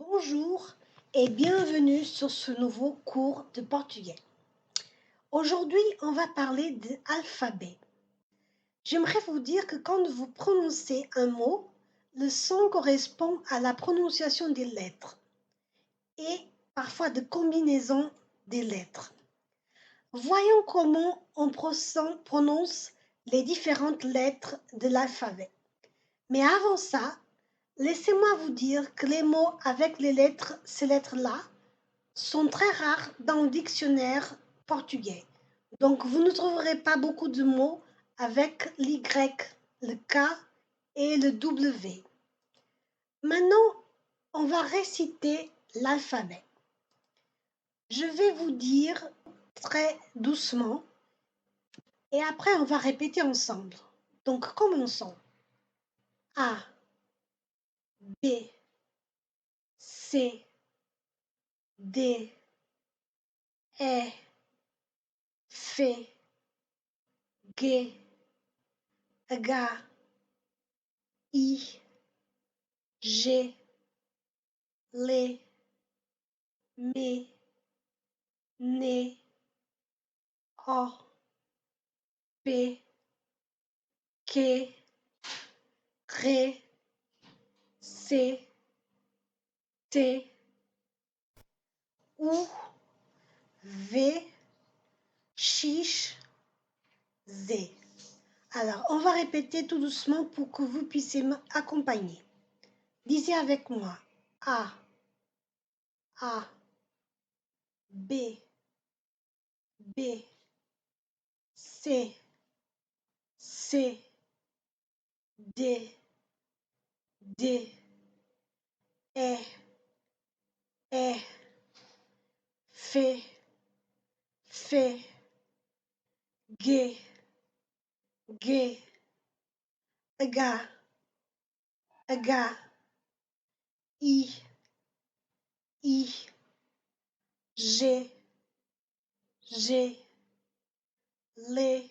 Bonjour et bienvenue sur ce nouveau cours de portugais. Aujourd'hui, on va parler de l'alphabet. J'aimerais vous dire que quand vous prononcez un mot, le son correspond à la prononciation des lettres et parfois de combinaisons des lettres. Voyons comment on prononce les différentes lettres de l'alphabet. Mais avant ça, laissez-moi vous dire que les mots avec ces lettres-là, sont très rares dans le dictionnaire portugais. Donc, vous ne trouverez pas beaucoup de mots avec l'Y, le K et le W. Maintenant, on va réciter l'alphabet. Je vais vous dire très doucement et après, on va répéter ensemble. Donc, commençons. A, B, C, D, E, F, G, H, I, G, L, M, N, O, P, Q, R, C, T, U, V, X, Z. Alors, on va répéter tout doucement pour que vous puissiez m'accompagner. Lisez avec moi. A, B, B, C, D, D, E, F, G, H, I, G, L,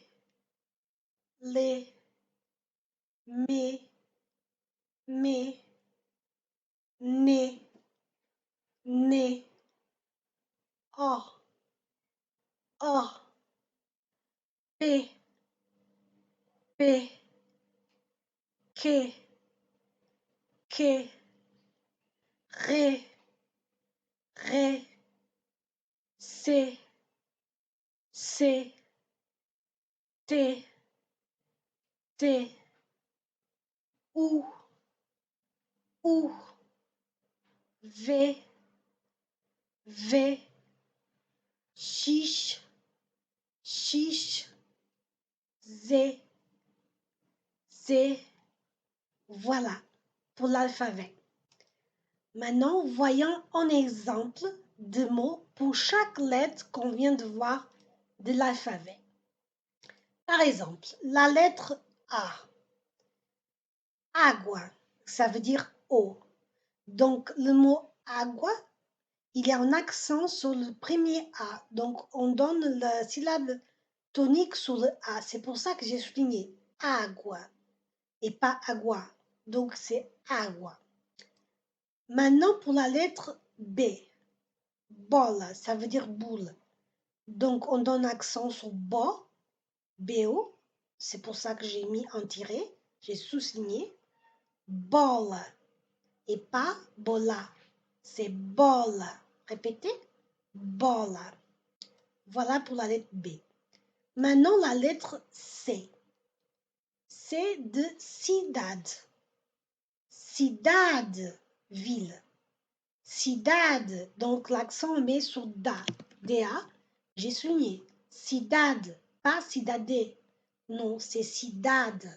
M, N, O, P, Q, R, C, T, U, V, X, Z. Voilà pour l'alphabet. Maintenant, voyons un exemple de mots pour chaque lettre qu'on vient de voir de l'alphabet. Par exemple, la lettre A. Agua, ça veut dire eau. Donc, le mot agua, il y a un accent sur le premier A. Donc, on donne la syllabe tonique sur le A. C'est pour ça que j'ai souligné agua et pas agua. Donc, c'est agua. Maintenant, pour la lettre B. Bola, ça veut dire boule. Donc, on donne accent sur bo, B-O. C'est pour ça que j'ai mis un tiret. J'ai souligné. Bola et pas bola. C'est bola. Répétez. Bola. Voilà pour la lettre B. Maintenant, la lettre C. C de cidade. Cidade, ville. Cidade, donc l'accent met sur da. D-A, j'ai souligné. Cidade, pas cidade. Non, c'est cidade.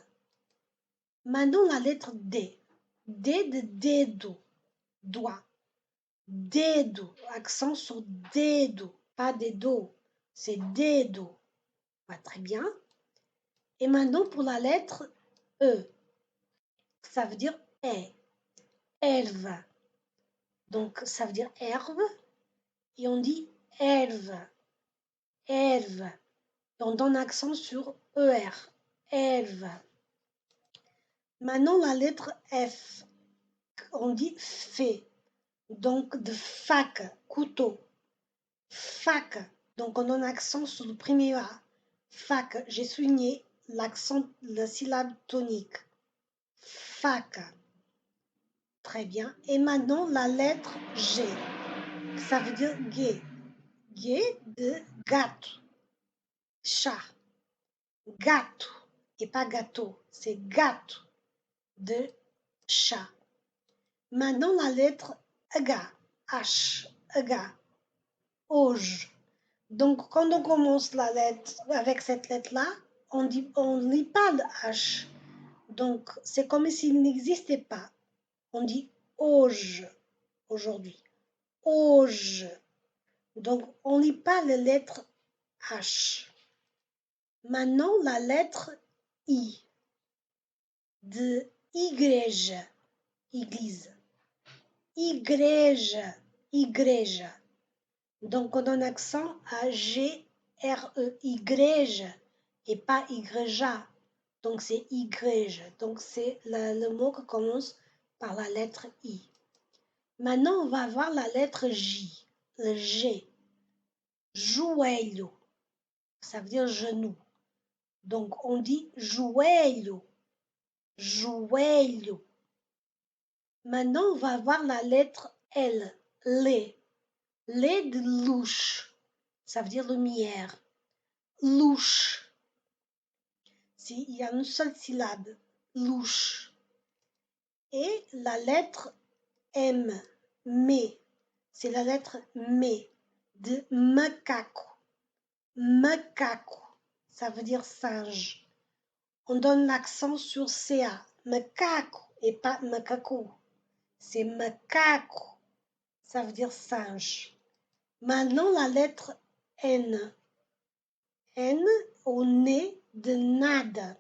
Maintenant, la lettre D. D de dedo, doigt. Dedo, accent sur dedo, pas dedo, c'est dedo. Pas très bien. Et maintenant pour la lettre E, ça veut dire elve. Donc ça veut dire herbe et on dit elve. Et on donne accent sur ER, elve. Maintenant la lettre F, on dit fait. Donc, de fac, couteau. Fac, donc on donne accent sur le premier A. Fac, j'ai souligné l'accent, la syllabe tonique. Fac. Très bien. Et maintenant, la lettre G. Ça veut dire gay. Gay de gato. Chat. Gato. Et pas gâteau. C'est gato de chat. Maintenant, la lettre H. H. H. Auge. Donc, quand on commence la lettre avec cette lettre-là, on ne lit pas le H. Donc, c'est comme s'il n'existait pas. On dit auge aujourd'hui. Auge. Donc, on ne lit pas la lettre H. Maintenant, la lettre I. De igreja. Église. Igreja. Igreja. Donc, on donne accent à G-R-E, igreja, et pas igreja. Donc, c'est igreja. Donc, c'est le mot qui commence par la lettre I. Maintenant, on va voir la lettre J, le G. Joelho, ça veut dire genou. Donc, on dit joelho, joelho. Maintenant, on va voir la lettre L, lé. Lé de louche, ça veut dire lumière. Louche. Il y a une seule syllabe, louche. Et la lettre M, mais, c'est la lettre mais de macaco. Macaco, ça veut dire singe. On donne l'accent sur CA, macaco et pas macaco. C'est macaco, ça veut dire singe. Maintenant la lettre N. N au nez de nada.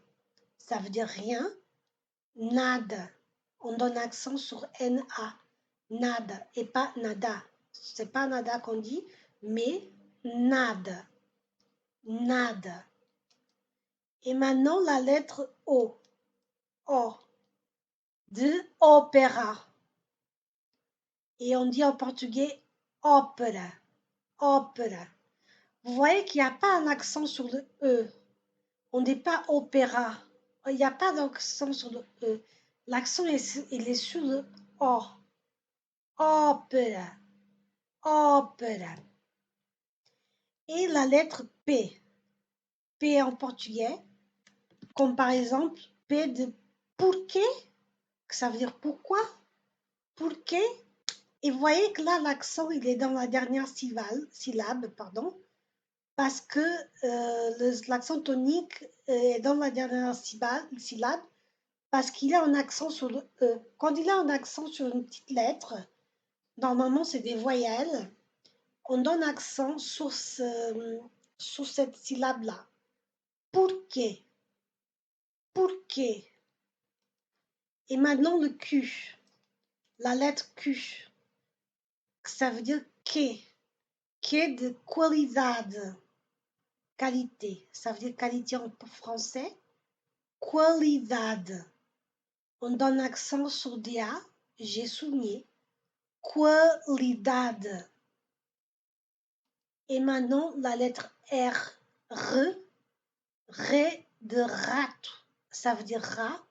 Ça veut dire rien. Nada. On donne accent sur NA. Nada et pas nada. C'est pas nada qu'on dit, mais nada. Nada. Et maintenant la lettre O. O. De opéra. Et on dit en portugais ópera. Ópera. Vous voyez qu'il n'y a pas un accent sur le E. On ne dit pas opéra. Il n'y a pas d'accent sur le E. L'accent il est sur le O. Ópera. Ópera. Et la lettre P. P en portugais. Comme par exemple P de porquê. Ça veut dire pourquoi. Porquê. Et vous voyez que là, l'accent, il est dans la dernière syllabe, parce que l'accent tonique est dans la dernière syllabe, parce qu'il a un accent sur le E. Quand il a un accent sur une petite lettre, normalement, c'est des voyelles, on donne accent sur cette syllabe-là. Porquê. Porquê. Et maintenant, le Q, la lettre Q, ça veut dire que de qualidade. Qualité, ça veut dire qualité en français. Qualidade. On donne accent sur DA, j'ai souligné. Qualidade. Et maintenant, la lettre R, R de rat. Ça veut dire rat.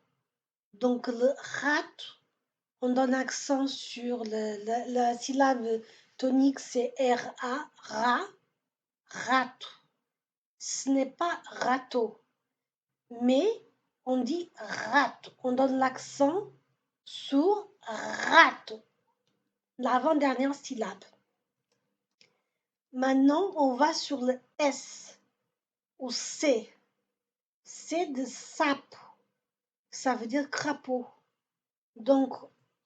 Donc, le rat, on donne accent sur la syllabe tonique, c'est R-A, rat, rat. Ce n'est pas râteau, mais on dit rat. On donne l'accent sur rat, l'avant-dernière syllabe. Maintenant, on va sur le S ou C. C de sape, ça veut dire crapaud. Donc,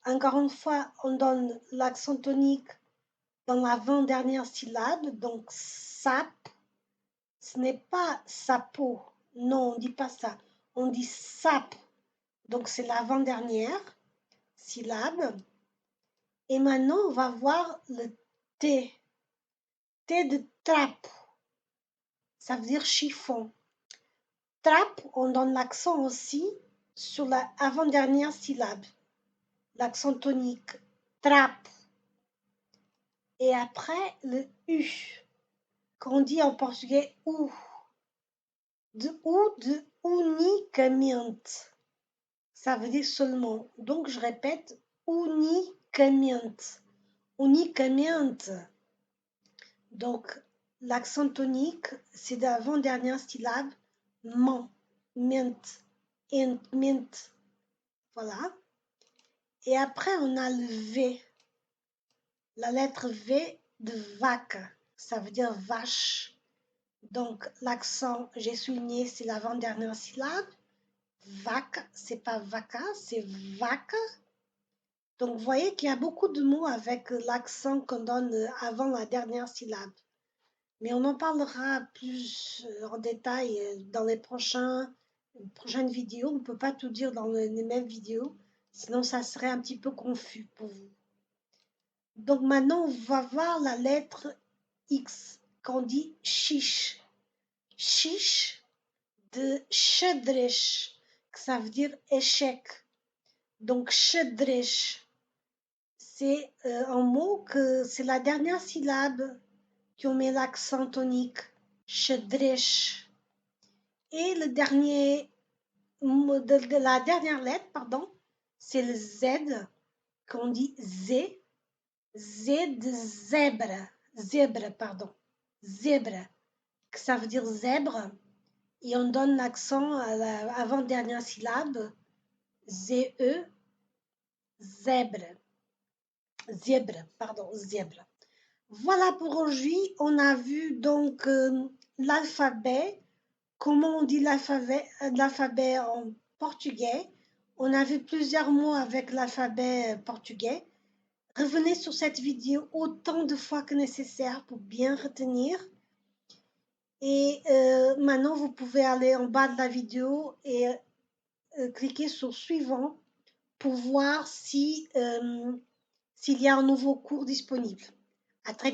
encore une fois, on donne l'accent tonique dans l'avant-dernière syllabe, donc sape. Ce n'est pas sapo, non, on ne dit pas ça. On dit sape, donc c'est l'avant-dernière syllabe. Et maintenant, on va voir le T. T de trappe, ça veut dire chiffon. Trappe, on donne l'accent aussi sur la avant-dernière syllabe, l'accent tonique. Trappe. Et après, le U, qu'on dit en portugais ou. De unicamente. Ça veut dire seulement. Donc, je répète, unicamente. Unicamente. Donc, l'accent tonique, c'est d'avant-dernière syllabe, ment, ment, ment. Voilà. Et après, on a le V, la lettre V de vaca, ça veut dire vache. Donc, l'accent, j'ai souligné, c'est l'avant-dernière syllabe. Vaca, c'est pas vaca, c'est vaca. Donc, vous voyez qu'il y a beaucoup de mots avec l'accent qu'on donne avant la dernière syllabe. Mais on en parlera plus en détail dans les prochaines vidéos. On ne peut pas tout dire dans les mêmes vidéos, sinon ça serait un petit peu confus pour vous. Donc maintenant, on va voir la lettre X, qu'on dit chiche. Chiche de xadrez, que ça veut dire échec. Donc xadrez, c'est un mot que c'est la dernière syllabe qu'on met l'accent tonique. Xadrez. Et le dernier mot de la dernière lettre, pardon, c'est le Z, qu'on dit Z. Z de zèbre. Zèbre, pardon. Zèbre, que ça veut dire zèbre. Et on donne l'accent à l'avant-dernière syllabe. Z-E, zèbre. Zèbre, pardon, zèbre. Voilà pour aujourd'hui. On a vu donc l'alphabet. Comment on dit l'alphabet en portugais. On a vu plusieurs mots avec l'alphabet portugais. Revenez sur cette vidéo autant de fois que nécessaire pour bien retenir. Et maintenant, vous pouvez aller en bas de la vidéo et cliquer sur suivant pour voir si, s'il y a un nouveau cours disponible. À très